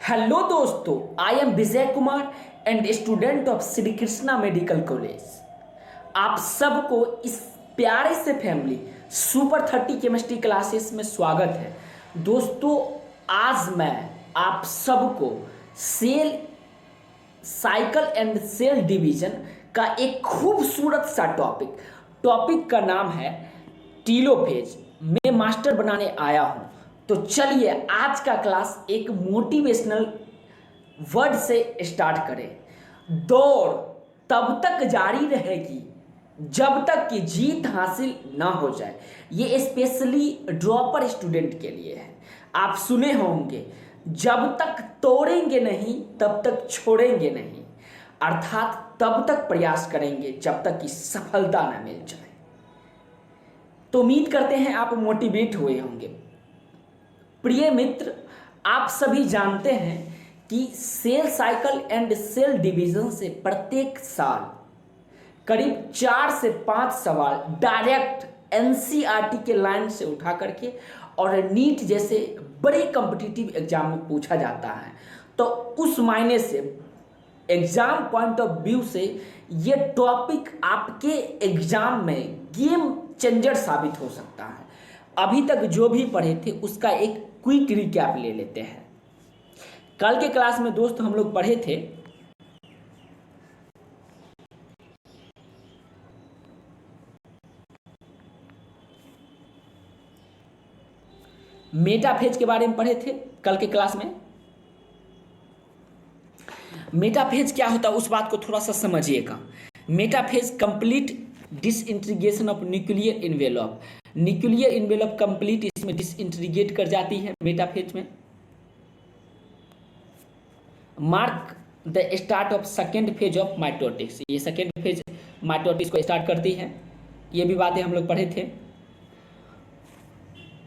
Hello दोस्तों, I am Vijay Kumar and student of Shri Krishna medical college. आप सबको इस प्यारे से फैमिली सुपर 30 केमिस्ट्री क्लासेस में स्वागत है। दोस्तों, आज मैं आप सबको cell cycle and cell division का एक खूबसूरत सा टॉपिक का नाम है टीलोफेज में मास्टर बनाने आया हूँ। तो चलिए आज का क्लास एक मोटिवेशनल वर्ड से स्टार्ट करें। दौड़ तब तक जारी रहेगी जब तक कि जीत हासिल ना हो जाए। ये स्पेशली ड्रॉपर स्टूडेंट के लिए है। आप सुने होंगे, जब तक तोड़ेंगे नहीं तब तक छोड़ेंगे नहीं, अर्थात तब तक प्रयास करेंगे जब तक कि सफलता न मिल जाए। तो उम्मीद करते हैं आप मोटिवेट हुए होंगे। प्रिय मित्र, आप सभी जानते हैं कि cell cycle and cell division से प्रत्येक साल करीब 4 से 5 सवाल डायरेक्ट एनसीईआरटी के लाइन से उठा करके और नीट जैसे बड़े कॉम्पिटिटिव एग्जाम में पूछा जाता है। तो उस मायने से एग्जाम पॉइंट ऑफ व्यू से ये टॉपिक आपके एग्जाम में गेम चेंजर साबित हो सकता है। अभी तक जो भी पढ़े थे उसका एक क्विक रिकैप ले लेते हैं। कल के क्लास में दोस्त हम लोग पढ़े थे मेटाफेज के बारे में पढ़े थे। कल के क्लास में मेटाफेज क्या होता है उस बात को थोड़ा सा समझिएगा। Metaphase complete disintegration of nuclear envelope. Nuclear envelope complete इसमें डिसइंटीग्रेट कर जाती है मेटाफेज में। Mark the start of second phase of mitotics. ये सेकेंड फेज माइटोटिक्स को स्टार्ट करती है। ये भी बातें हम लोग पढ़े थे।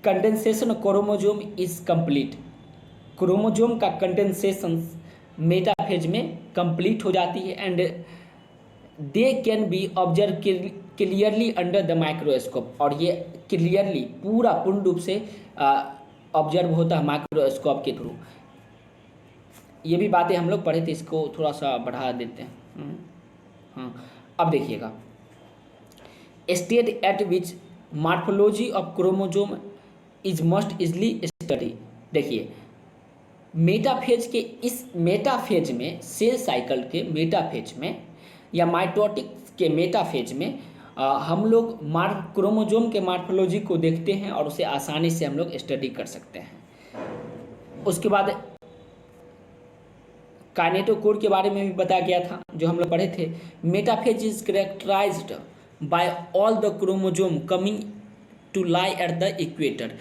Condensation of chromosome is complete. Chromosome का कंडेंसेशन मेटाफेज में कंप्लीट हो जाती है and they can be observe clearly under the microscope. और ये क्लियरली पूर्ण रूप से ऑब्जर्व होता है माइक्रोस्कोप के थ्रू। ये भी बातें हम लोग पढ़े थे, इसको थोड़ा सा बढ़ा देते हैं। अब देखिएगा, state eight which morphology of chromosome is must easily study. देखिए, मेटाफेज के इस मेटाफेज में, सेल साइकिल के मेटाफेज में या माइटोटिक्स के मेटाफेज में हम लोग क्रोमोजोम के मॉर्फोलॉजी को देखते हैं और उसे आसानी से हम लोग स्टडी कर सकते हैं। उसके बाद काइनेटोकोर के बारे में भी बताया गया था जो हम लोग पढ़े थे। Metaphase is characterized by all the chromosome coming to lie at the equator.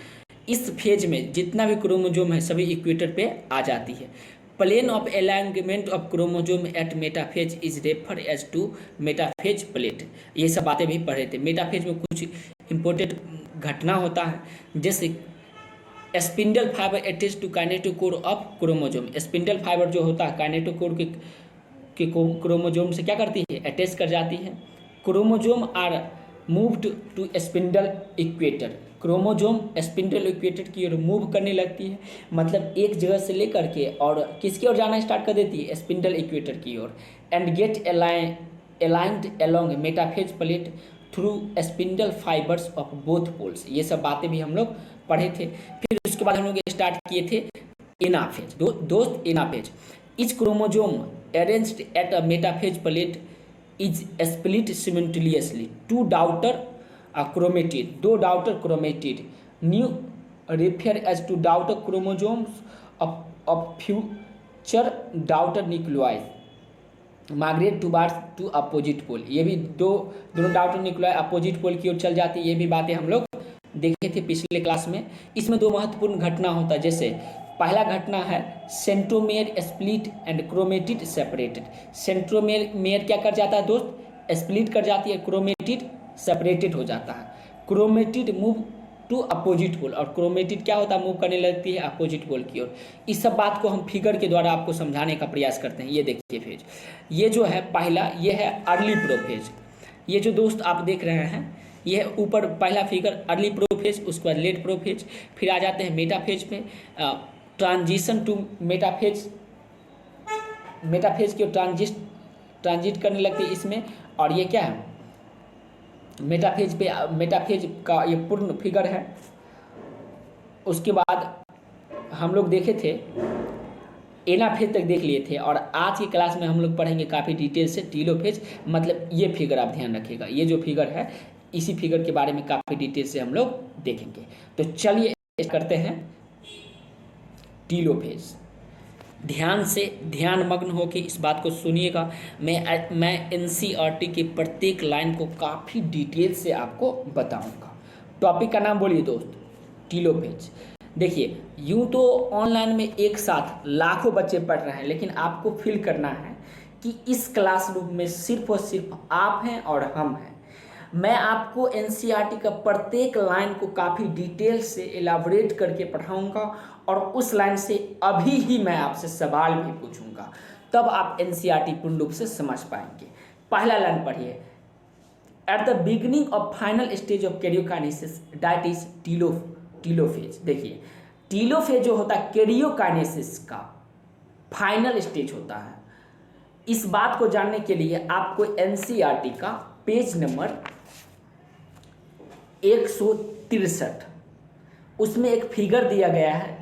इस फेज में जितना भी क्रोमोजोम है सभी इक्वेटर पे आ जाती है। Plane of alignment of chromosome at metaphase is refer as to metaphase plate. ये सब बातें भी पढ़े थे। मेटाफेज में कुछ इंपॉर्टेंट घटना होता है, जैसे spindle fibre attach to kinetochore of chromosome. Spindle fibre जो होता है काइनेटोकोर के क्रोमोजोम से क्या करती है, अटैच कर जाती है। Chromosome are moved to spindle equator. Chromosome spindle equator की ओर मूव करने लगती है, मतलब एक जगह से लेकर के और किसकी ओर जाना स्टार्ट कर देती है, स्पिंडल इक्वेटर की ओर। And get aligned along metaphase plate through spindle fibres of both poles. ये सब बातें भी हम लोग पढ़े थे। फिर उसके बाद हम लोग स्टार्ट किए थे एनाफेज। दोस्त anaphase each chromosome arranged at a metaphase plate is split simultaneously to daughter chromatid. 2 daughter chromatid new refer as to daughter chromosomes of future daughter nuclei migrate to opposite pole. ये भी दोनों daughter nuclei opposite pole की ओर चल जाती है। ये भी बातें हम लोग देखे थे पिछले क्लास में। इसमें 2 महत्वपूर्ण घटना होता है, जैसे पहला घटना है centromere split and chromatid separated. Centromere क्या कर जाता है दोस्त, स्प्लिट कर जाती है, क्रोमेटिड सेपरेटेड हो जाता है। Chromatid move to opposite pole और क्रोमेटिड क्या होता है, मूव करने लगती है अपोजिट पोल की ओर। इस सब बात को हम फिगर के द्वारा आपको समझाने का प्रयास करते हैं। ये देखिए फेज, ये जो है पहला, ये है अर्ली प्रोफेज। ये जो दोस्त आप देख रहे हैं, ये ऊपर पहला फिगर अर्ली प्रोफेज, उसके बाद लेट प्रोफेज, फिर आ जाते हैं मेटाफेज पे। ट्रांजिशन टू मेटाफेज, मेटाफेज की ट्रांजिट करने लगती है इसमें। और ये क्या है, मेटाफेज का ये पूर्ण फिगर है। उसके बाद हम लोग देखे थे एनाफेज तक देख लिए थे, और आज की क्लास में हम लोग पढ़ेंगे काफ़ी डिटेल से टीलोफेज। मतलब ये फिगर आप ध्यान रखिएगा, ये जो फिगर है इसी फिगर के बारे में काफ़ी डिटेल से हम लोग देखेंगे। तो चलिए करते हैं टीलोफेज। ध्यान से ध्यानमग्न होकर इस बात को सुनिएगा। मैं एनसीईआरटी की प्रत्येक लाइन को काफ़ी डिटेल से आपको बताऊंगा। टॉपिक का नाम बोलिए दोस्त, टीलोफेज। देखिए, यूँ तो ऑनलाइन में एक साथ लाखों बच्चे पढ़ रहे हैं, लेकिन आपको फील करना है कि इस क्लासरूम में सिर्फ और सिर्फ आप हैं और हम हैं। मैं आपको एनसीईआरटी का प्रत्येक लाइन को काफ़ी डिटेल से एलाबोरेट करके पढ़ाऊंगा, और उस लाइन से अभी ही मैं आपसे सवाल भी पूछूंगा, तब आप एनसीईआरटी पूर्ण रूप से समझ पाएंगे। पहला लाइन पढ़िए, at the beginning of final stage of karyokinesis that is telophase. देखिए, टीलोफेज जो होता है कैरियोकाइनेसिस का फाइनल स्टेज होता है। इस बात को जानने के लिए आपको एनसीईआरटी का पेज नंबर 163, उसमें एक फिगर दिया गया है,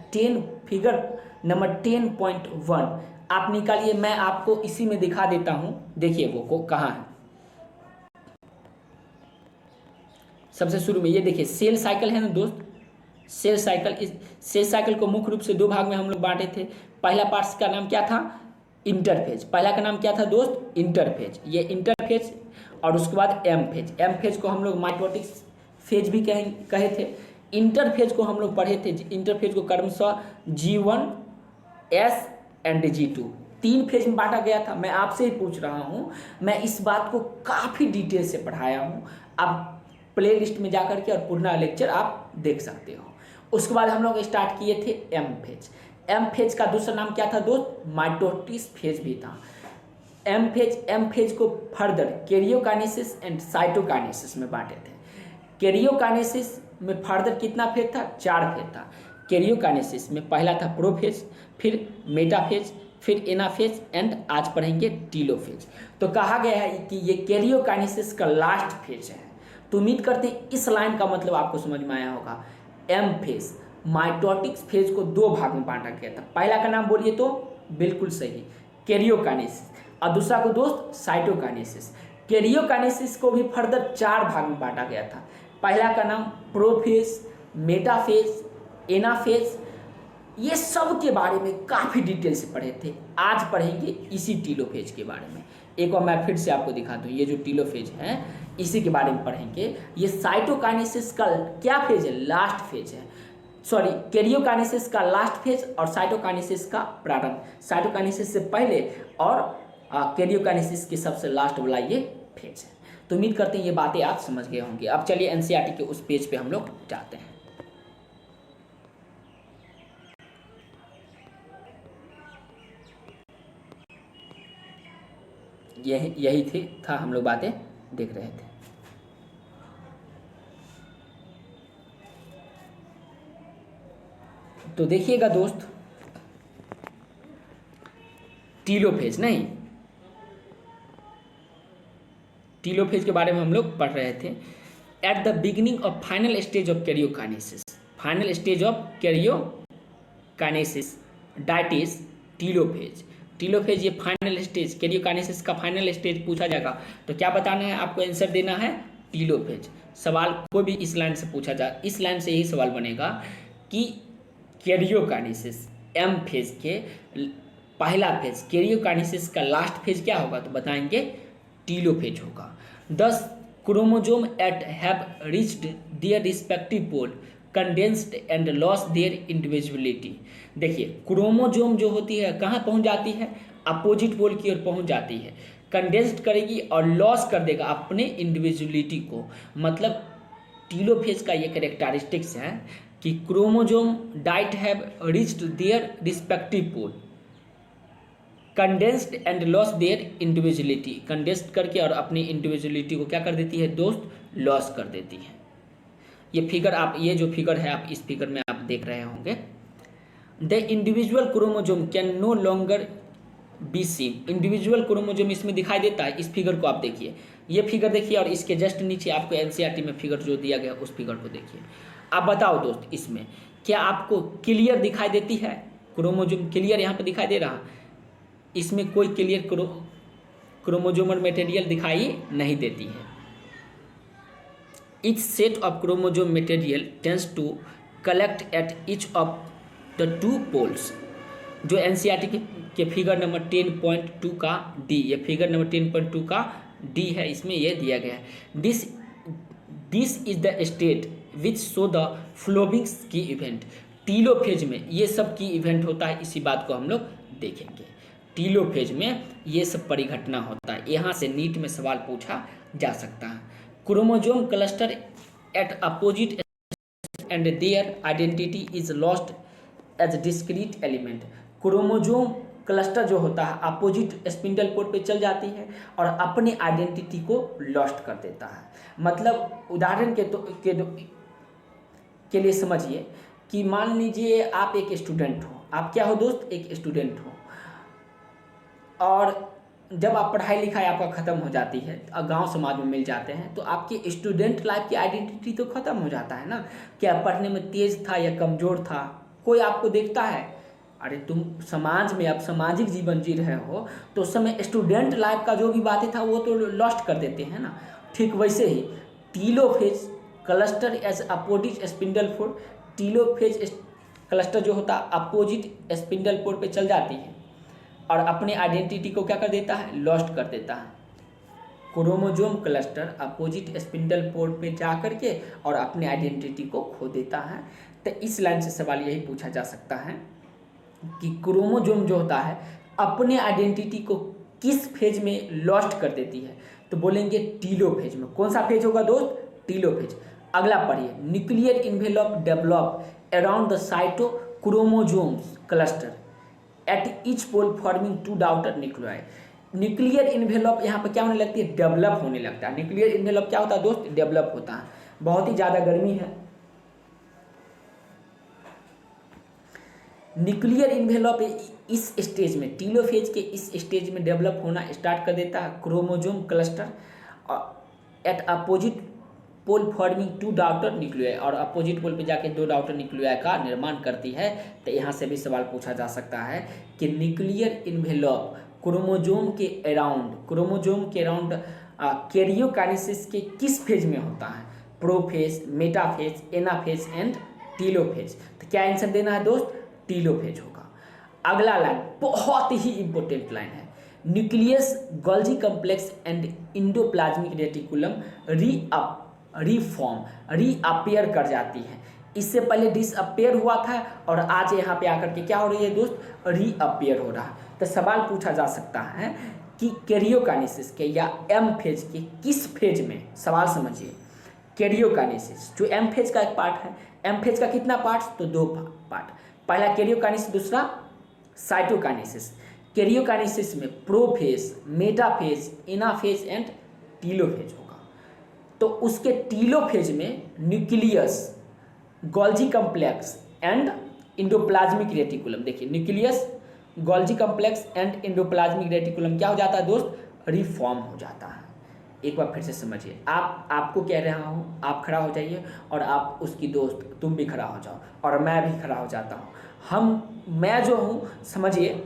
फिगर नंबर 10.1 आप निकालिए। मैं आपको इसी में दिखा देता हूं, देखिए वो कहाँ है। सबसे शुरू में ये देखिए सेल साइकिल है ना दोस्त, सेल साइकिल को मुख्य रूप से दो भाग में हम लोग बांटे थे। पहला पार्ट का नाम क्या था, इंटरफेज। पहला का नाम क्या था दोस्त, इंटरफेज, ये इंटरफेज। और उसके बाद एम फेज को हम लोग माइटोटिक फेज भी कहे थे। इंटरफेज को हम लोग पढ़े थे, इंटरफेज को क्रमशः G1, S एंड G2 तीन फेज में बांटा गया था। मैं आपसे ही पूछ रहा हूँ, मैं इस बात को काफ़ी डिटेल से पढ़ाया हूँ। आप प्ले लिस्ट में जाकर के और पूर्ण लेक्चर आप देख सकते हो। उसके बाद हम लोग स्टार्ट किए थे एम फेज का दूसरा नाम क्या था दोस्त, माइटोटिस फेज भी था। एम फेज को फर्दर कैरियोकाइनेसिस एंड साइटोकाइनेसिस में बांटे थे। कैरियोकाइनेसिस में फर्दर कितना फेज था, 4 फेज था। कैरियोकाइनेसिस में पहला था प्रोफेज, फिर मेटाफेज, फिर एनाफेज एंड आज पढ़ेंगे टीलोफेज। तो कहा गया है कि ये कैरियोकाइनेसिस का लास्ट फेज है। तो उम्मीद करते हैं इस लाइन का मतलब आपको समझ में आया होगा। एम फेज माइटोटिक्स फेज को दो भाग में बांटा गया था। पहला का नाम बोलिए तो बिल्कुल सही, कैरियोकाइनेसिस, और दूसरा को दोस्त साइटोकाइनेसिस। कैरियोकाइनेसिस को भी फर्दर 4 भाग में बांटा गया था। पहला का नाम प्रोफेज, मेटाफेज, एनाफेज। ये सब के बारे में काफ़ी डिटेल से पढ़े थे। आज पढ़ेंगे इसी टीलोफेज के बारे में। एक बार मैं फिर से आपको दिखा दूँ, ये जो टीलोफेज है इसी के बारे में पढ़ेंगे। ये साइटोकाइनेसिस का क्या फेज है, लास्ट फेज है। सॉरी, कैरियोकाइनेसिस का लास्ट फेज और साइटोकाइनेसिस का प्रारंभ। साइटोकाइनेसिस से पहले और कैरियोकाइनेसिस के सबसे लास्ट वाला ये फेज है। तो उम्मीद करते हैं ये बातें आप समझ गए होंगे। अब चलिए एनसीईआरटी के उस पेज पे हम लोग जाते हैं। यही था हम लोग बातें देख रहे थे। तो देखिएगा दोस्त, टीलोफेज नहीं, टीलोफेज के बारे में हम लोग पढ़ रहे थे। At the beginning of final stage of karyokinesis, final stage of karyokinesis that is telophase. Telophase ये फाइनल स्टेज, कैरियोकाइनेसिस का फाइनल स्टेज पूछा जाएगा तो क्या बताना है आपको, आंसर देना है टीलोफेज। सवाल कोई भी इस लाइन से पूछा जाए, इस लाइन से यही सवाल बनेगा कि कैरियोकाइनेसिस एम फेज के पहला फेज, कैरियोकाइनेसिस का लास्ट फेज क्या होगा, तो बताएंगे टीलोफेज होगा। 10 chromosome at have reached their respective pole condensed and loss their individuality. देखिए, क्रोमोजोम जो होती है कहाँ पहुँच जाती है, अपोजिट पोल की ओर पहुँच जाती है, कंडेंस्ड करेगी और लॉस कर देगा अपने इंडिविजुअलिटी को। मतलब टीलोफेज का ये कैरेक्टरिस्टिक्स है कि chromosome diet have reached their respective pole condensed and loss their individuality. Condensed करके और अपनी इंडिविजुअलिटी को क्या कर देती है दोस्त, लॉस कर देती है। ये फिगर आप, ये जो फिगर है आप इस फिगर में आप देख रहे होंगे। The individual chromosome can no longer be seen. Individual chromosome इसमें दिखाई देता है। इस फिगर को आप देखिए, ये फिगर देखिए और इसके जस्ट नीचे आपको एनसीईआरटी में फिगर जो दिया गया उस फिगर को देखिए। आप बताओ दोस्त, इसमें क्या आपको क्लियर दिखाई देती है? क्रोमोजोम क्लियर यहाँ पे दिखाई दे रहा? इसमें कोई क्लियर क्रोमोजोमल मटेरियल दिखाई नहीं देती है। Each set of chromosome material tends to collect at each of the two poles। जो एनसीईआरटी के फिगर नंबर 10.2 का डी, ये फिगर नंबर 10.2 का डी है, इसमें यह दिया गया है। This is the state which show the following की इवेंट। टीलोफेज में ये सब की इवेंट होता है, इसी बात को हम लोग देखेंगे। टीलोफेज में ये सब परिघटना होता है। यहाँ से नीट में सवाल पूछा जा सकता है। Chromosome cluster at opposite end their identity is lost as discrete element. Chromosome cluster जो होता है अपोजिट स्पिंडल पोर्ट पे चल जाती है और अपने आइडेंटिटी को लॉस्ट कर देता है। मतलब उदाहरण के लिए समझिए कि मान लीजिए आप एक स्टूडेंट हो। आप क्या हो दोस्त? एक स्टूडेंट हो। और जब आप पढ़ाई लिखाई आपका ख़त्म हो जाती है, गांव समाज में मिल जाते हैं, तो आपकी स्टूडेंट लाइफ की आइडेंटिटी तो ख़त्म हो जाता है ना। क्या पढ़ने में तेज़ था या कमज़ोर था, कोई आपको देखता है? अरे तुम समाज में अब सामाजिक जीवन जी रहे हो, तो उस समय स्टूडेंट लाइफ का जो भी बातें था वो तो लॉस्ट कर देते हैं ना। ठीक वैसे ही telophase cluster as opposite spindle port. Telophase cluster जो होता है अपोजिट स्पिंडल पोर्ट पे चल जाती है और अपने आइडेंटिटी को क्या कर देता है? लॉस्ट कर देता है। Chromosome cluster opposite spindle port पे जा कर के और अपने आइडेंटिटी को खो देता है। तो इस लाइन से सवाल यही पूछा जा सकता है कि क्रोमोजोम जो होता है अपने आइडेंटिटी को किस फेज में लॉस्ट कर देती है? तो बोलेंगे टीलोफेज में। कौन सा फेज होगा दोस्त? टीलोफेज। अगला पढ़िए, nuclear envelope develop around the cytochromosomes cluster at each pole forming two daughter nuclei. Nuclear envelope यहाँ पर क्या होने लगती है? डेवलप होने लगता है। न्यूक्लियर इन्वेलप क्या होता है दोस्त? डेवलप होता है। बहुत ही ज़्यादा गर्मी है। न्यूक्लियर इन्वेलप इस स्टेज में, टीलोफेज के इस स्टेज में डेवलप होना स्टार्ट कर देता है chromosome cluster at opposite pole forming two daughter nuclei, और अपोजिट पोल पे जाके दो डॉटर न्यूक्लियाई का निर्माण करती है। तो यहाँ से भी सवाल पूछा जा सकता है कि न्यूक्लियर इन्वेलप क्रोमोजोम के अराउंड कैरियोकाइनेसिस के किस फेज में होता है? Prophase, metaphase, anaphase and telophase. तो क्या आंसर देना है दोस्त? टीलोफेज होगा। अगला लाइन बहुत ही इंपॉर्टेंट लाइन है। Nucleus, Golgi complex and endoplasmic reticulum reappear कर जाती है। इससे पहले डिसअपियर हुआ था और आज यहाँ पे आकर के क्या हो रही है दोस्त? रीअपियर हो रहा है। तो सवाल पूछा जा सकता है कि कैरियोकाइनेसिस के या एम फेज के किस फेज में? सवाल समझिए, कैरियोकाइनेसिस जो एम फेज का एक पार्ट है। एम फेज का कितना पार्ट? तो दो पार्ट। पहला कैरियोकाइनेसिस, दूसरा साइटोकाइनेसिस। कैरियोकाइनेसिस में prophase, metaphase, anaphase and telophase होगा। तो उसके टीलोफेज में nucleus, Golgi complex and endoplasmic reticulum. देखिए nucleus, Golgi complex and endoplasmic reticulum क्या हो जाता है दोस्त? रिफॉर्म हो जाता है। एक बार फिर से समझिए, आपको कह रहा हूँ, आप खड़ा हो जाइए और आप उसकी दोस्त तुम भी खड़ा हो जाओ और मैं भी खड़ा हो जाता हूँ। मैं जो हूँ समझिए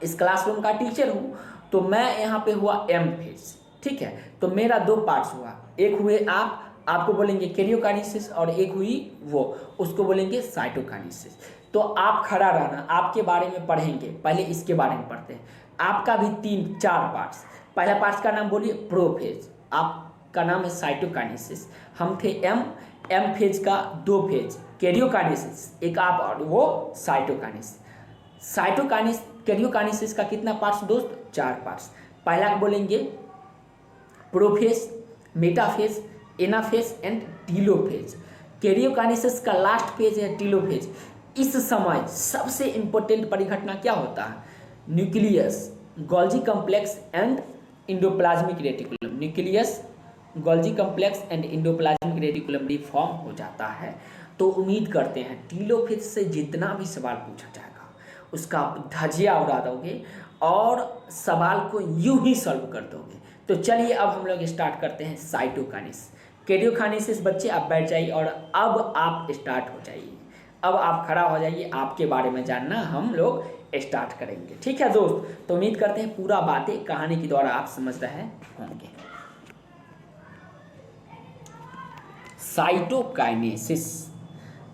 इस क्लासरूम का टीचर हूँ, तो मैं यहाँ पे हुआ एम फेज, ठीक है। तो मेरा दो पार्ट्स हुआ, एक हुए आपको बोलेंगे कैरियोकाइनेसिस, और एक हुई वो, उसको बोलेंगे साइटोकाइनेसिस। तो आप खड़ा रहना, आपके बारे में पढ़ेंगे, पहले इसके बारे में पढ़ते हैं। आपका भी 3-4 पार्ट्स। पहला पार्ट्स का नाम बोलिए प्रोफेज, आपका नाम है साइटोकाइनेसिस। हम थे एम फेज का 2 फेज, कैरियोकाइनेसिस एक आप और वो साइटोकाइनेसिस। कैरियोकाइनेसिस का कितना पार्ट्स दोस्त? 4 पार्ट्स। पहला बोलेंगे prophase, metaphase, anaphase and telophase. Karyokinesis का लास्ट फेज है टीलोफेज। इस समय सबसे इंपॉर्टेंट परिघटना क्या होता है? Nucleus, Golgi complex and endoplasmic reticulum. Nucleus, Golgi complex and endoplasmic reticulum reform हो जाता है। तो उम्मीद करते हैं टीलोफेज से जितना भी सवाल पूछा जाएगा उसका आप धजिया उड़ा दोगे और सवाल को यूं ही सॉल्व कर दोगे। तो चलिए अब हम लोग स्टार्ट करते हैं साइटोकाइनेसिस। कैरियोकाइनेसिस बच्चे आप बैठ जाइए और अब आप स्टार्ट हो जाइए। अब आप खड़ा हो जाइए, आपके बारे में जानना हम लोग स्टार्ट करेंगे। ठीक है दोस्त, तो उम्मीद करते हैं पूरा बातें कहानी के द्वारा आप समझ रहे होंगे। साइटोकाइनेसिस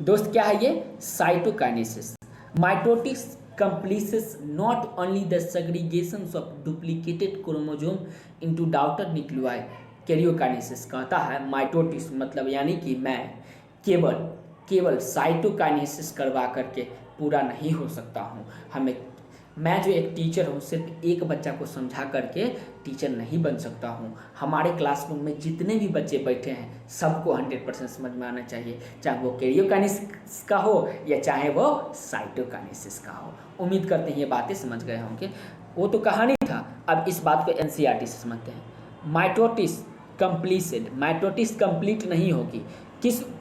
दोस्त क्या है ये? Cytokinesis mitosis completes not only the segregations of duplicated chromosome into daughter nuclei। Karyokinesis कहता है माइटोटिस मतलब यानी कि मैं केवल साइटोकाइनेसिस करवा करके पूरा नहीं हो सकता हूँ। मैं जो एक टीचर हूँ सिर्फ एक बच्चा को समझा करके टीचर नहीं बन सकता हूँ। हमारे क्लासरूम में जितने भी बच्चे बैठे हैं सबको 100% समझ में आना चाहिए, चाहे वो कैरियोकाइनेसिस का हो या चाहे वो साइटोकाइनेसिस का हो। उम्मीद करते हैं ये बातें समझ गए होंगे। वो तो कहानी था, अब इस बात को एनसीईआरटी से समझते हैं। माइटोटिस कंप्लीट नहीं होगी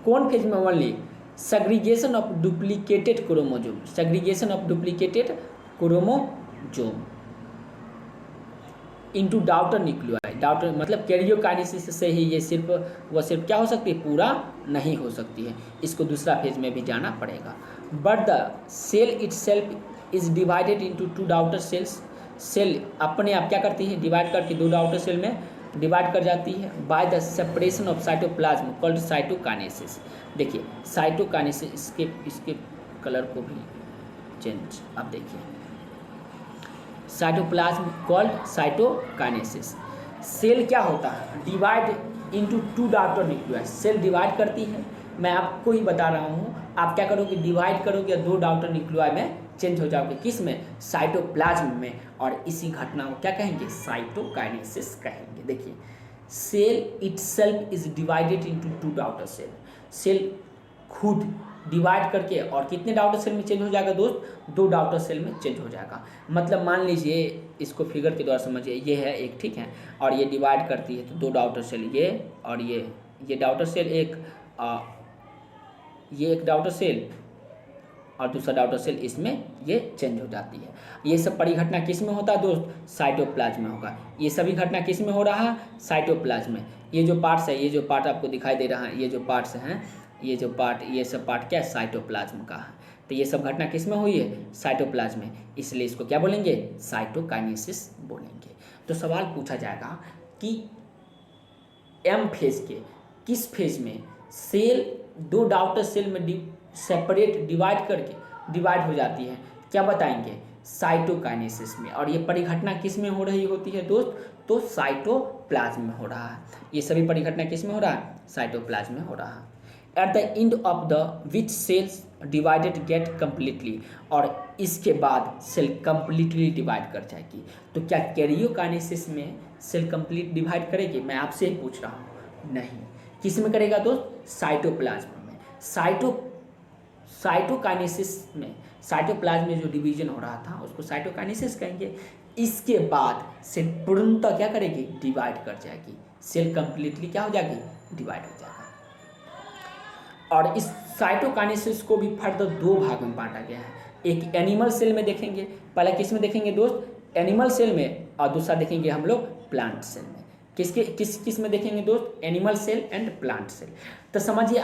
कौन फेज में? Only segregation of duplicated chromosome into daughter nuclei. Daughter मतलब कैरियोकाइनेसिस से ही ये सिर्फ क्या हो सकती है? पूरा नहीं हो सकती है, इसको दूसरा फेज में भी जाना पड़ेगा। But the cell itself is divided into 2 daughter cells. Cell अपने आप क्या करती है? डिवाइड करके 2 डॉटर सेल में डिवाइड कर जाती है by the separation of cytoplasm called cytokinesis. देखिए साइटोकाइनेसिस इसके कलर को भी चेंज, अब देखिए साइटोप्लाज्म कॉल्ड साइटोकाइनेसिस। सेल क्या होता है? Divide into 2 daughter nuclei. Cell divide करती है, मैं आपको ही बता रहा हूँ। आप क्या करोगे? डिवाइड करोगे 2 डॉटर न्यूक्लियाई में चेंज हो जाओगे। किस में? साइटोप्लाज्म में। और इसी घटना को क्या कहेंगे? साइटोकाइनेसिस कहेंगे। देखिए cell itself is divided into 2 daughter cell. Cell खुद डिवाइड करके और कितने डॉटर सेल में चेंज हो जाएगा दोस्त? 2 डॉटर सेल में चेंज हो जाएगा। मतलब मान लीजिए इसको फिगर के द्वारा समझिए, ये है एक, ठीक है, और ये डिवाइड करती है तो 2 डॉटर सेल, ये और ये डॉटर सेल एक, ये एक डॉटर सेल और दूसरा डॉटर सेल, इसमें ये चेंज हो जाती है। ये सब परिघटना किस में होता है दोस्त? साइटोप्लाज्म में होगा। ये सभी घटना किस में हो रहा है? साइटोप्लाज्म में। ये जो पार्ट्स है, ये जो पार्ट आपको दिखाई दे रहा है, ये जो पार्ट्स हैं, ये सब पार्ट क्या है? साइटोप्लाज्म का है। तो ये सब घटना किस में हुई है? साइटोप्लाज्म में। इसलिए इसको क्या बोलेंगे? साइटोकाइनेसिस बोलेंगे। तो सवाल पूछा जाएगा कि एम फेज के किस फेज में सेल 2 डॉटर सेल में डिवाइड हो जाती है? क्या बताएंगे? साइटोकाइनेसिस में। और ये परिघटना किस में हो रही होती है दोस्त? तो साइटोप्लाज्म में हो रहा है। ये सभी परिघटना किस में हो रहा है? साइटोप्लाज्म में हो रहा है। At the end of the which cells divided get completely. और इसके बाद सेल कम्प्लीटली डिवाइड कर जाएगी। तो क्या कैरियोकाइनेसिस में सेल कम्प्लीट डिवाइड करेगी? मैं आपसे ही पूछ रहा हूँ। नहीं। किस में करेगा दोस्त? साइटोप्लाज्म में। साइटोकाइनेसिस में, साइटोप्लाज्म में जो डिवीजन हो रहा था उसको साइटोकाइनेसिस कहेंगे। इसके बाद सेल पूर्णतः क्या करेगी? डिवाइड कर जाएगी। सेल कंप्लीटली क्या हो जाएगी? डिवाइड हो जाएगा। और इस साइटोकाइनेसिस को भी फर्दर 2 भाग में बांटा गया है। एक एनिमल सेल में देखेंगे, पहले किस में देखेंगे दोस्त? एनिमल सेल में, और दूसरा देखेंगे हम लोग प्लांट सेल में। किस में देखेंगे दोस्त? Animal cell and plant cell. तो समझिए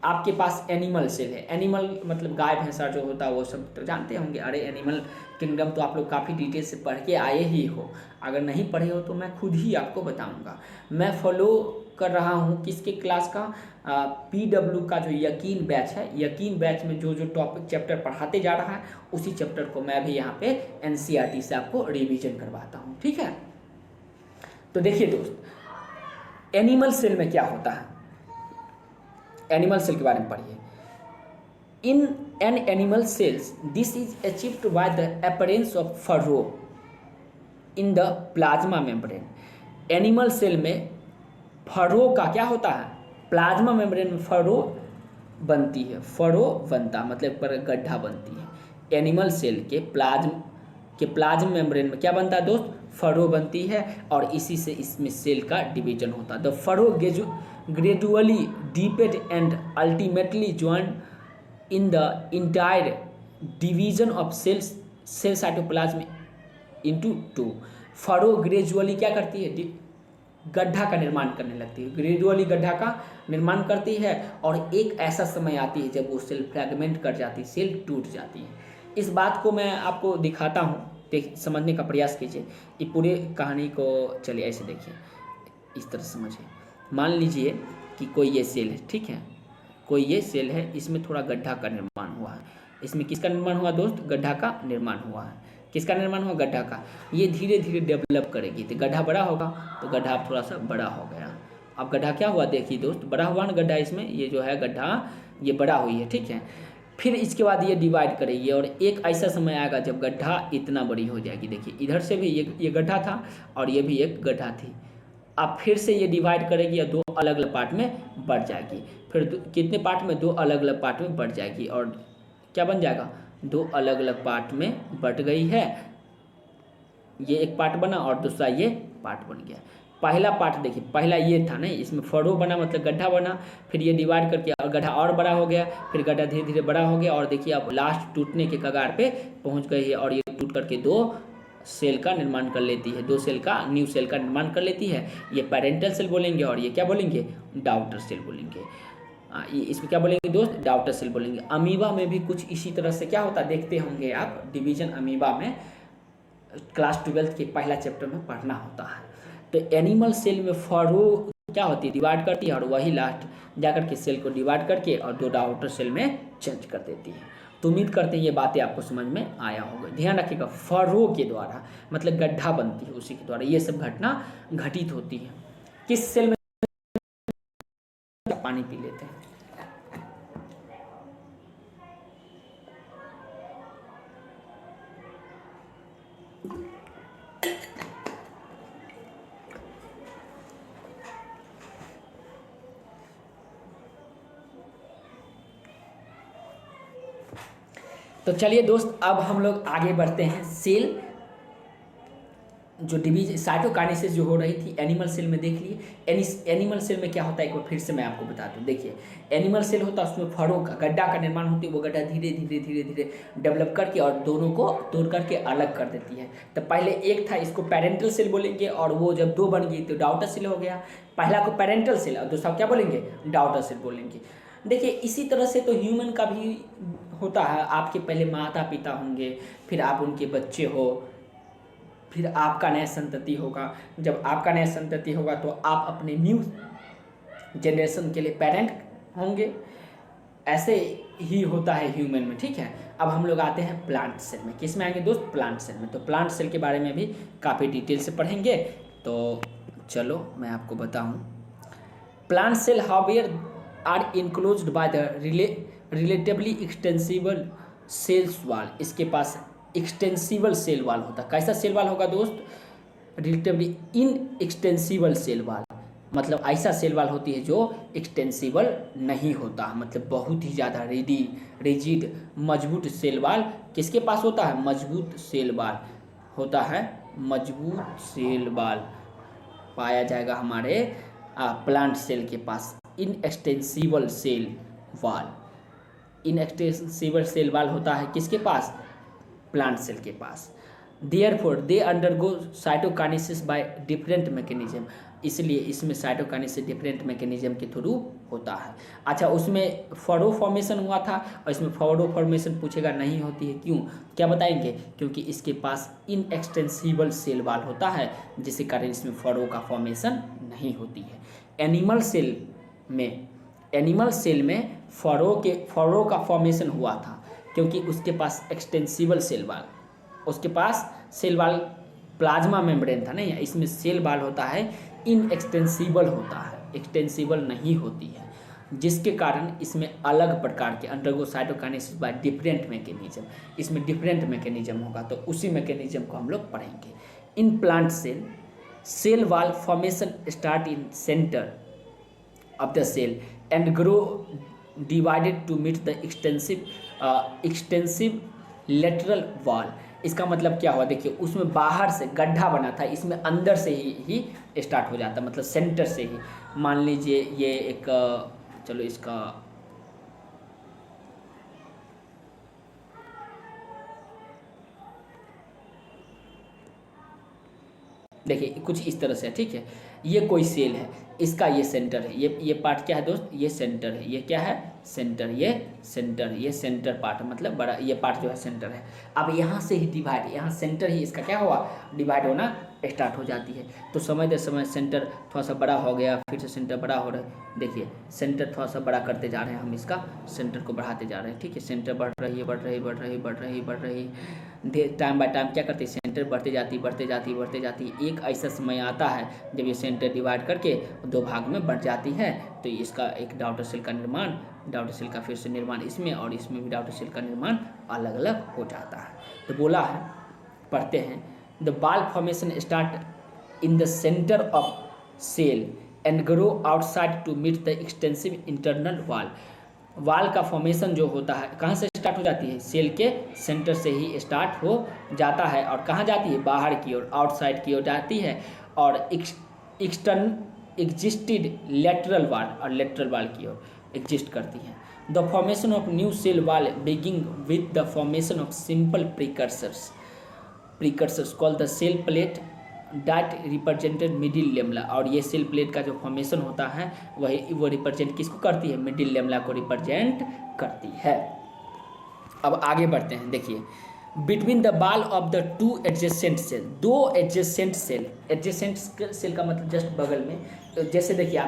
आपके पास एनिमल सेल है। एनिमल मतलब गाय भैंसा जो होता है वो सब तो जानते होंगे। अरे एनिमल किंगडम तो आप लोग काफ़ी डिटेल से पढ़ के आए ही हो। अगर नहीं पढ़े हो तो मैं खुद ही आपको बताऊंगा। मैं फॉलो कर रहा हूँ किसके क्लास का? PW का जो यकीन बैच है। यकीन बैच में जो टॉपिक चैप्टर पढ़ाते जा रहा है उसी चैप्टर को मैं भी यहाँ पे NCERT से आपको रिवीजन करवाता हूँ। ठीक है, तो देखिए दोस्त, एनिमल सेल में क्या होता है? एनिमल सेल के बारे में पढ़िए। In an animal cells this is achieved by the appearance of furrow in the plasma membrane. Animal cell में फरो का क्या होता है? प्लाज्मा मेम्ब्रेन में फरो बनती है। फरो बनता मतलब पर गड्ढा बनती है। एनिमल सेल के प्लाज्मा मेम्ब्रेन में क्या बनता है दोस्त? फरो बनती है और इसी से इसमें सेल का डिवीजन होता है। The furrow gradually deepened and ultimately joined in the entire division of cell cytoplasm into two। Furrow gradually क्या करती है, गड्ढा का निर्माण करने लगती है, ग्रेजुअली गड्ढा का निर्माण करती है, और एक ऐसा समय आती है जब वो सेल फ्रैगमेंट कर जाती है, सेल टूट जाती है। इस बात को मैं आपको दिखाता हूँ, देख समझने का प्रयास कीजिए। ये पूरे कहानी को चलिए ऐसे देखिए, इस तरह समझिए। मान लीजिए कि कोई ये सेल है, ठीक है, कोई ये सेल है, इसमें थोड़ा गड्ढा का निर्माण हुआ है। इसमें किसका निर्माण हुआ दोस्त, गड्ढा का निर्माण हुआ है। किसका निर्माण हुआ, गड्ढा का। ये धीरे धीरे डेवलप करेगी, तो गड्ढा बड़ा होगा, तो गड्ढा अब थोड़ा सा बड़ा हो गया। अब गड्ढा क्या हुआ, देखिए दोस्त, बड़ा हुआ ना गड्ढा, इसमें ये जो है गड्ढा ये बड़ा हुई है, ठीक है। फिर इसके बाद ये डिवाइड करेगी, और एक ऐसा समय आएगा जब गड्ढा इतना बड़ी हो जाएगी। देखिए इधर से भी ये गड्ढा था, और ये भी एक गड्ढा थी। अब फिर से ये डिवाइड करेगी और दो अलग अलग पार्ट में बढ़ जाएगी। फिर कितने पार्ट में, दो अलग अलग पार्ट में बढ़ जाएगी, और क्या बन जाएगा, दो अलग अलग पार्ट में बट गई है। ये एक पार्ट बना और दूसरा ये पार्ट बन गया। पहला पार्ट देखिए, पहला ये था नहीं, इसमें फरो बना मतलब गड्ढा बना, फिर ये डिवाइड करके और गड्ढा और बड़ा हो गया, फिर गड्ढा धीरे धीरे बड़ा हो गया, और देखिए अब लास्ट टूटने के कगार पे पहुंच गई है, और ये टूट करके दो सेल का निर्माण कर लेती है, दो सेल का, न्यू सेल का निर्माण कर लेती है। ये पेरेंटल सेल बोलेंगे, और ये क्या बोलेंगे, डॉटर सेल बोलेंगे। इसमें क्या बोलेंगे दोस्त, डॉटर सेल बोलेंगे। अमीबा में भी कुछ इसी तरह से क्या होता है, देखते होंगे आप, डिवीजन अमीबा में क्लास 12 के पहला चैप्टर में पढ़ना होता है। तो एनिमल सेल में फरो क्या होती है, डिवाइड करती है, और वही लास्ट जाकर के सेल को डिवाइड करके और दो डॉटर सेल में चेंज कर देती है। तो उम्मीद करते हैं ये बातें आपको समझ में आया होगा। ध्यान रखिएगा, फरो के द्वारा मतलब गड्ढा बनती है, उसी के द्वारा ये सब घटना घटित होती है। किस सेल में, पानी पी लेते हैं। तो चलिए दोस्त, अब हम लोग आगे बढ़ते हैं। सेल जो डिवीजन साइटोकाइनेसिस जो हो रही थी एनिमल सेल में, देख लिए एनिमल सेल में क्या होता है, एक बार फिर से मैं आपको बता दूं। देखिए एनिमल सेल होता है, उसमें फड़ों का गड्ढा का निर्माण होती है, वो गड्ढा धीरे धीरे धीरे धीरे डेवलप करके और दोनों को तोड़ करके अलग कर देती है। तो पहले एक था, इसको पेरेंटल सेल बोलेंगे, और वो जब दो बन गई तो डॉटर सेल हो गया। पहला को पेरेंटल सेल और दूसरा क्या बोलेंगे, डॉटर सेल बोलेंगे। देखिए इसी तरह से तो ह्यूमन का भी होता है। आपके पहले माता पिता होंगे, फिर आप उनके बच्चे हो, फिर आपका नया संतति होगा। जब आपका नया संतति होगा तो आप अपने न्यू जनरेशन के लिए पेरेंट होंगे। ऐसे ही होता है ह्यूमन में, ठीक है। अब हम लोग आते हैं प्लांट सेल में। किस में आएंगे दोस्त, प्लांट सेल में। तो प्लांट सेल के बारे में भी काफ़ी डिटेल से पढ़ेंगे। तो चलो मैं आपको बताऊं। Plant cell however are enclosed by the relatively extensible cells wall. इसके पास एक्सटेंसिबल सेल वाल होता है। कैसा सेल वाल होगा दोस्त, relatively in extensible cell wall, मतलब ऐसा सेल वाल होती है जो एक्सटेंसिबल नहीं होता, मतलब बहुत ही ज़्यादा रिजिड मजबूत सेल वाल किसके पास होता है, मजबूत सेल वाल होता है। मजबूत सेल वाल पाया जाएगा हमारे प्लांट सेल के पास। Inextensible cell wall, inextensible cell wall होता है किसके पास, प्लांट सेल के पास। Therefore they undergo cytokinesis by different mechanism. इसलिए इसमें साइटोकाइनेसिस डिफरेंट मैकेनिज्म के थ्रू होता है। अच्छा, उसमें फरो फॉर्मेशन हुआ था और इसमें फरो फॉर्मेशन पूछेगा नहीं होती है, क्यों, क्या बताएंगे, क्योंकि इसके पास इनएक्सटेंसिबल सेल वाल होता है, जिसके कारण इसमें फरो का फॉर्मेशन नहीं होती है। एनिमल सेल में फरो का फॉर्मेशन हुआ था, क्योंकि उसके पास एक्सटेंसिबल सेल वाल, उसके पास सेल वाल प्लाज्मा मेम्ब्रेन था नहीं, इसमें सेल वाल होता है इनएक्सटेंसिबल होता है, एक्सटेंसिबल नहीं होती है, जिसके कारण इसमें अलग प्रकार के undergo cytokinesis by different mechanism, इसमें डिफरेंट मैकेनिज्म होगा, तो उसी मैकेनिज्म को हम लोग पढ़ेंगे। In plant cell wall formation start in centre of the cell and grow divided to meet the extensive lateral wall। इसका मतलब क्या हुआ, देखिए उसमें बाहर से गड्ढा बना था, इसमें अंदर से ही स्टार्ट हो जाता, मतलब सेंटर से ही। मान लीजिए ये एक चलो इसका देखिए कुछ इस तरह से है, ठीक है। ये कोई सेल है, इसका ये सेंटर है, ये पार्ट क्या है दोस्त, ये सेंटर है, ये क्या है सेंटर, ये सेंटर, ये सेंटर पार्ट मतलब बड़ा, ये पार्ट जो है सेंटर है। अब यहाँ से ही डिवाइड, यहाँ सेंटर ही इसका क्या हुआ, डिवाइड होना स्टार्ट हो जाती है। तो समय दर समय सेंटर थोड़ा सा बड़ा हो गया, फिर से सेंटर बड़ा हो रहा है। देखिए सेंटर थोड़ा सा बड़ा करते जा रहे हैं हम, इसका सेंटर को बढ़ाते जा रहे हैं, ठीक है। सेंटर बढ़ रही है, बढ़ रही, बढ़ रही, बढ़ रही, बढ़ रही, टाइम बाय टाइम क्या करते हैं, सेंटर बढ़ते जाती, बढ़ते जाती, बढ़ते जाती। एक ऐसा समय आता है जब ये सेंटर डिवाइड करके दो भाग में बढ़ जाती है, तो इसका एक डाउटर सेल का निर्माण, डाउटर सेल का फिर से निर्माण इसमें, और इसमें भी डाउटर सेल का निर्माण अलग अलग हो जाता है। तो बोला है, पढ़ते हैं, the ball formation start in the centre of cell and grow outside to meet the extensive internal wall. Wall का फॉर्मेशन जो होता है कहाँ से स्टार्ट हो जाती है, सेल के सेंटर से ही स्टार्ट हो जाता है, और कहाँ जाती है, बाहर की ओर, आउटसाइड की ओर जाती है, और एक्सटर्न एग्जिस्टेड लेटरल वाल, और लेटरल वाल की ओर एग्जिस्ट करती है। The formation of new cell wall beginning with the formation of simple precursors called the cell plate that represented middle lamella. और ये सेल प्लेट का जो फॉर्मेशन होता है वही वो रिप्रेजेंट किसको करती है, मिडिल लेमला को रिप्रेजेंट करती है। अब आगे बढ़ते हैं, देखिए, between the ball of the two adjacent cell, दो एडजेसेंट सेल, एडजेसेंट सेल का मतलब जस्ट बगल में। तो जैसे देखिए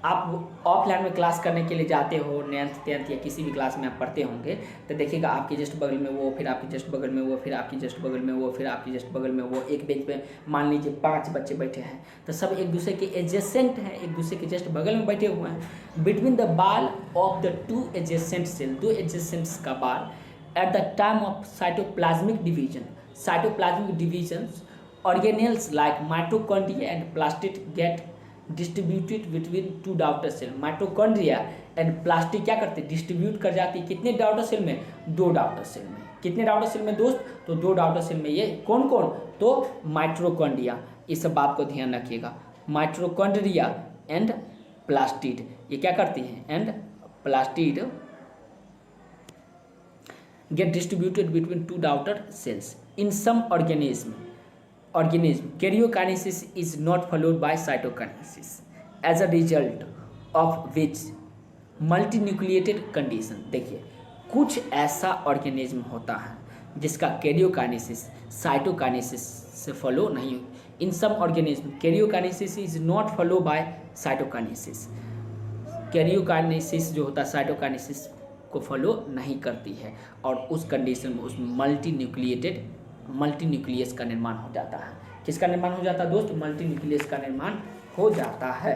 आप ऑफलाइन में क्लास करने के लिए जाते हो, 9th 10th या किसी भी क्लास में आप पढ़ते होंगे, तो देखिएगा आपके जस्ट बगल में वो, फिर आपके जस्ट बगल में वो, फिर आपकी जस्ट बगल में वो, फिर आपकी जस्ट बगल में वो। एक बेंच पे मान लीजिए 5 बच्चे बैठे हैं, तो सब एक दूसरे के एडजेसेंट हैं, एक दूसरे के जस्ट बगल में बैठे हुए हैं। Between the ball of the two adjacent cell, दो एडजेसेंट्स का ball, at the time of cytoplasmic division organelles like mitochondria and plastid get distributed between two daughter cell. Mitochondria and plastid क्या करते हैं, डिस्ट्रीब्यूट कर जाती है कितने daughter cell में, 2 डाउटर सेल में। कितने डाउटर सेल में दोस्त, तो 2 डाउटर सेल में। ये कौन कौन, तो माइटोकॉन्ड्रिया, इस सब बात को ध्यान रखिएगा, माइटोकॉन्ड्रिया एंड प्लास्टिड ये क्या करती हैं, and plastid get distributed between 2 daughter cells. In some organism karyokinesis is not followed by cytokinesis, as a result of which multinucleated condition। देखिए कुछ ऐसा ऑर्गेनिज्म होता है जिसका कैरियोकाइनेसिस साइटोकाइनेसिस से फॉलो नहीं हो। In some organism karyokinesis is not follow by cytokinesis. Karyokinesis जो होता है साइटोकाइनेसिस को फॉलो नहीं करती है, और उस कंडीशन में उसमें मल्टीन्यूक्लियस का निर्माण हो जाता है। किसका निर्माण हो जाता है दोस्त, मल्टीन्यूक्लियस का निर्माण हो जाता है।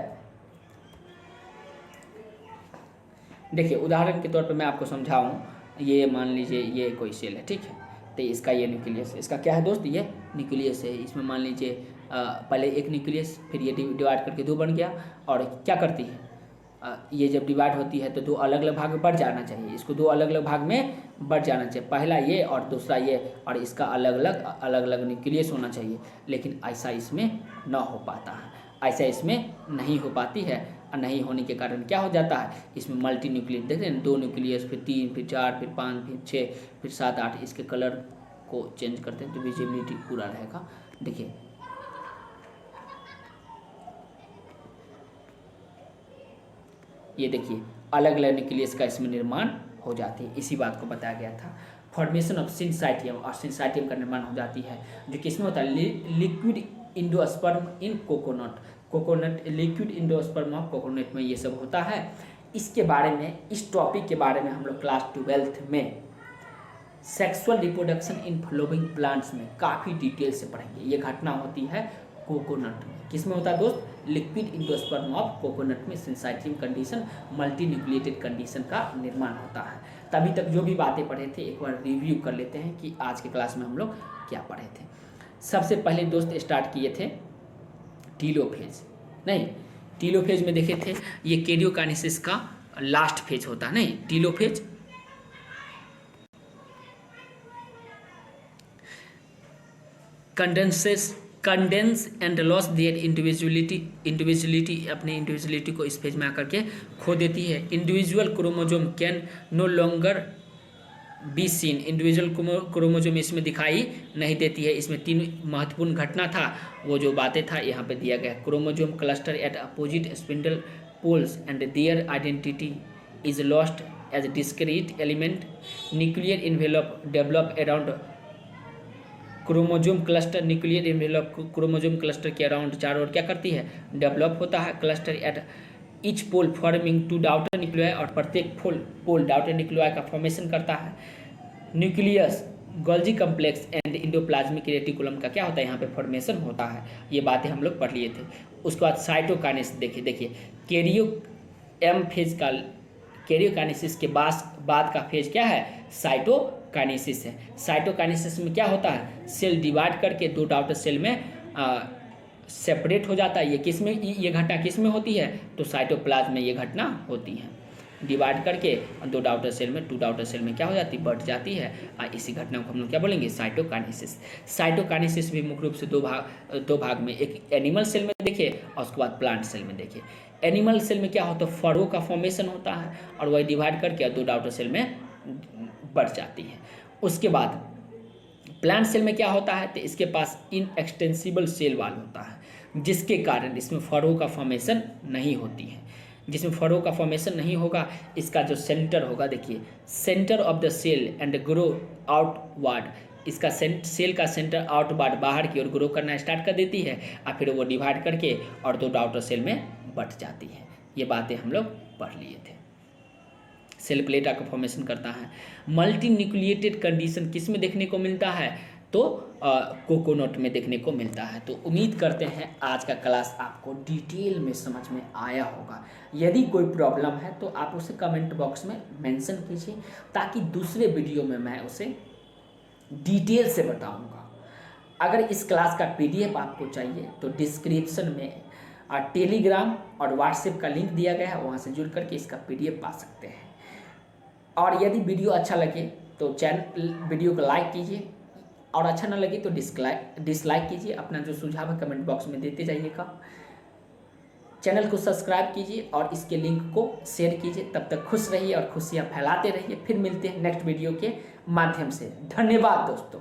देखिए उदाहरण के तौर पर मैं आपको समझाऊं, ये मान लीजिए ये कोई सेल है, ठीक है, तो इसका ये न्यूक्लियस, इसका क्या है दोस्त, ये न्यूक्लियस है। इसमें मान लीजिए पहले एक न्यूक्लियस, फिर ये डिवाइड करके 2 बन गया, और क्या करती है, ये जब डिवाइड होती है तो 2 अलग अलग भाग में बढ़ जाना चाहिए, इसको 2 अलग अलग भाग में बढ़ जाना चाहिए, पहला ये और दूसरा ये, और इसका अलग अलग न्यूक्लियस होना चाहिए। लेकिन ऐसा इसमें न हो पाता है, ऐसा इसमें नहीं हो पाती है, और नहीं होने के कारण क्या हो जाता है, इसमें मल्टी न्यूक्लियस देख रहे हैं, 2 न्यूक्लियस, फिर 3, फिर 4, फिर 5, फिर 6, फिर 7, 8, इसके कलर को चेंज करते हैं तो विजिबिलिटी पूरा रहेगा। देखिए ये देखिए अलग अलग न्यूक्लियस का इसमें निर्माण हो जाती है, इसी बात को बताया गया था। फॉर्मेशन ऑफ सिंसाइटियम, और सिंसाइटियम का निर्माण हो जाती है जो किसमें होता है, liquid endosperm in coconut liquid endosperm of coconut में ये सब होता है। इसके बारे में, इस टॉपिक के बारे में हम लोग क्लास 12th में sexual reproduction in flowing plants में काफ़ी डिटेल से पढ़ेंगे। ये घटना होती है कोकोनट में, किसमें होता है दोस्त, लिक्विड इंडोस्पर्म ऑफ कोकोनट में सिंसाइटियम कंडीशन, मल्टी न्यूक्लिएटेड कंडीशन का निर्माण होता है। तभी तक जो भी बातें पढ़े थे एक बार रिव्यू कर लेते हैं कि आज के क्लास में हम लोग क्या पढ़े थे। सबसे पहले दोस्त स्टार्ट किए थे टीलोफेज, नहीं टीलोफेज में देखे थे ये कैरियोकाइनेसिस का लास्ट फेज होता है, नहीं telophase condense and loss their individuality अपने इंडिविजुअलिटी को इस फेज में आकर के खो देती है। Individual chromosome can no longer be seen, individual chromosome इसमें दिखाई नहीं देती है। इसमें 3 महत्वपूर्ण घटना था, वो जो बातें था यहाँ पे दिया गया। Chromosome cluster at opposite spindle poles and their identity is lost as discrete element. Nuclear envelope develop around chromosome cluster, nuclear envelope chromosome cluster के अराउंड चारों ओर क्या करती है, डेवलप होता है। Cluster at each pole forming 2 daughter nuclei, और प्रत्येक पोल डाउटर न्यूक्लियाई का फॉर्मेशन करता है। Nucleus Golgi complex and endoplasmic reticulum का क्या होता है, यहाँ पे फॉर्मेशन होता है। ये बातें हम लोग पढ़ लिए थे। उसके बाद साइटोकाइनेसिस देखिए कैरियोकाइनेसिस के बाद का फेज क्या है, साइटोकाइनेसिस है। साइटोकाइनेसिस में क्या होता है, सेल डिवाइड करके 2 डॉटर सेल में सेपरेट हो जाता है। ये घटना किस में होती है, तो साइटोप्लाज्म में ये घटना होती है। डिवाइड करके 2 डॉटर सेल में 2 डॉटर सेल में क्या हो जाती है, बढ़ जाती है। इसी घटना को हम लोग क्या बोलेंगे, साइटोकाइनेसिस। साइटोकाइनेसिस भी मुख्य रूप से दो भाग में, एक एनिमल सेल में देखिए और उसके बाद प्लांट सेल में देखिए। एनिमल सेल में क्या होता है, फरो का फॉर्मेशन होता है और वही डिवाइड करके 2 डॉटर सेल में बढ़ जाती है। उसके बाद प्लांट सेल में क्या होता है, तो इसके पास इनएक्सटेंसिबल सेल वॉल होता है, जिसके कारण इसमें फरो का फॉर्मेशन नहीं होती है। जिसमें फरो का फॉर्मेशन नहीं होगा, इसका जो सेंटर होगा, देखिए centre of the cell and grow outward, इसका सेल का सेंटर आउटवर्ड बाहर की ओर ग्रो करना स्टार्ट कर देती है और फिर वो डिवाइड करके और 2 डॉटर सेल में बढ़ जाती है। ये बातें हम लोग पढ़ लिए थे। सेल प्लेटा का फॉर्मेशन करता है। मल्टी न्यूक्लिएटेड कंडीशन किस में देखने को मिलता है, तो कोकोनट में देखने को मिलता है। तो उम्मीद करते हैं आज का क्लास आपको डिटेल में समझ में आया होगा। यदि कोई प्रॉब्लम है तो आप उसे कमेंट बॉक्स में मेंशन कीजिए, ताकि दूसरे वीडियो में मैं उसे डिटेल से बताऊंगा। अगर इस क्लास का PDF आपको चाहिए तो डिस्क्रिप्शन में टेलीग्राम और व्हाट्सएप का लिंक दिया गया है, वहाँ से जुड़ करके इसका PDF पा सकते हैं। और यदि वीडियो अच्छा लगे तो वीडियो को लाइक कीजिए, और अच्छा ना लगे तो डिसलाइक कीजिए। अपना जो सुझाव है कमेंट बॉक्स में देते जाइएगा। चैनल को सब्सक्राइब कीजिए और इसके लिंक को शेयर कीजिए। तब तक खुश रहिए और खुशियाँ फैलाते रहिए। फिर मिलते हैं नेक्स्ट वीडियो के माध्यम से। धन्यवाद दोस्तों।